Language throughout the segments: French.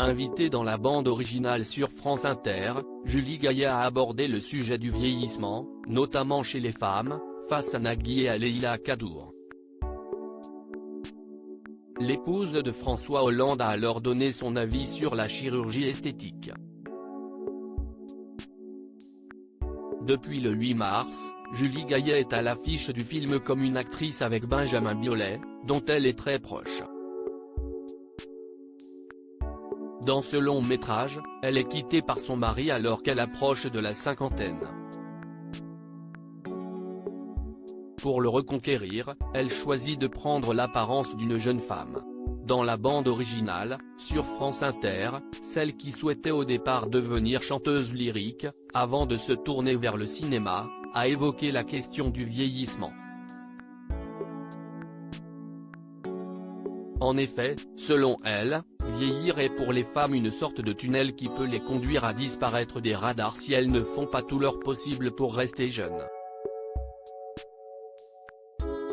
Invitée dans la bande originale sur France Inter, Julie Gaillet a abordé le sujet du vieillissement, notamment chez les femmes, face à Nagui et à Leïla Kadour. L'épouse de François Hollande a alors donné son avis sur la chirurgie esthétique. Depuis le 8 mars, Julie Gaillet est à l'affiche du film comme une actrice avec Benjamin Biolay, dont elle est très proche. Dans ce long métrage, elle est quittée par son mari alors qu'elle approche de la cinquantaine. Pour le reconquérir, elle choisit de prendre l'apparence d'une jeune femme. Dans la bande originale, sur France Inter, celle qui souhaitait au départ devenir chanteuse lyrique, avant de se tourner vers le cinéma, a évoqué la question du vieillissement. En effet, selon elle, vieillir est pour les femmes une sorte de tunnel qui peut les conduire à disparaître des radars si elles ne font pas tout leur possible pour rester jeunes.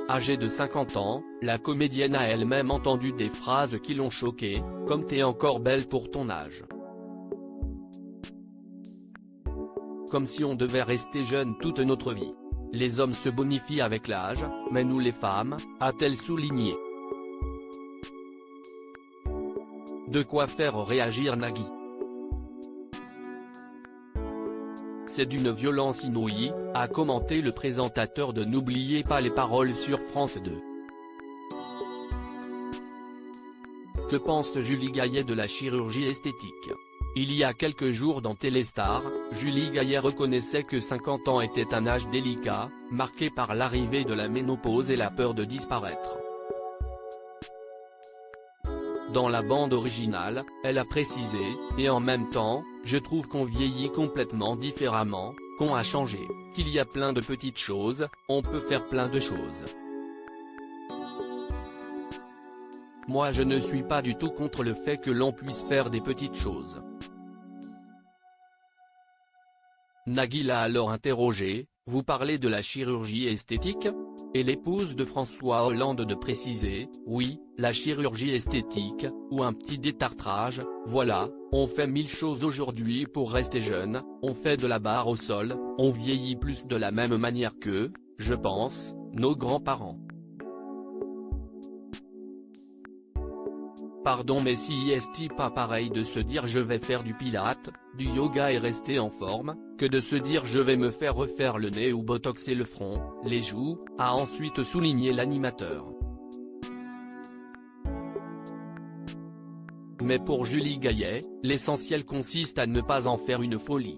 Âgée de 50 ans, la comédienne a elle-même entendu des phrases qui l'ont choquée, comme « T'es encore belle pour ton âge ». Comme si on devait rester jeune toute notre vie. Les hommes se bonifient avec l'âge, mais nous les femmes, a-t-elle souligné. De quoi faire réagir Nagui. C'est d'une violence inouïe, a commenté le présentateur de N'oubliez pas les paroles sur France 2. Que pense Julie Gaillet de la chirurgie esthétique? Il y a quelques jours dans Téléstar, Julie Gaillet reconnaissait que 50 ans était un âge délicat, marqué par l'arrivée de la ménopause et la peur de disparaître. Dans la bande originale, elle a précisé, et en même temps, je trouve qu'on vieillit complètement différemment, qu'on a changé, qu'il y a plein de petites choses, on peut faire plein de choses. Moi je ne suis pas du tout contre le fait que l'on puisse faire des petites choses. Nagui l'a alors interrogé, vous parlez de la chirurgie esthétique ? Et l'épouse de François Hollande de préciser, oui, la chirurgie esthétique, ou un petit détartrage, voilà, on fait 1000 choses aujourd'hui pour rester jeune, on fait de la barre au sol, on vieillit plus de la même manière que, je pense, nos grands-parents. Pardon mais si est-il pas pareil de se dire je vais faire du pilate, du yoga et rester en forme, que de se dire je vais me faire refaire le nez ou botoxer le front, les joues, a ensuite souligné l'animateur. Mais pour Julie Gaillet, l'essentiel consiste à ne pas en faire une folie.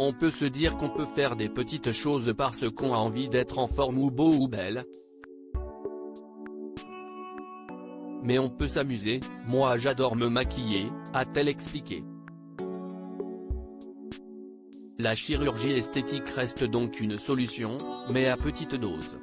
On peut se dire qu'on peut faire des petites choses parce qu'on a envie d'être en forme ou beau ou belle. Mais on peut s'amuser, moi j'adore me maquiller, a-t-elle expliqué. La chirurgie esthétique reste donc une solution, mais à petite dose.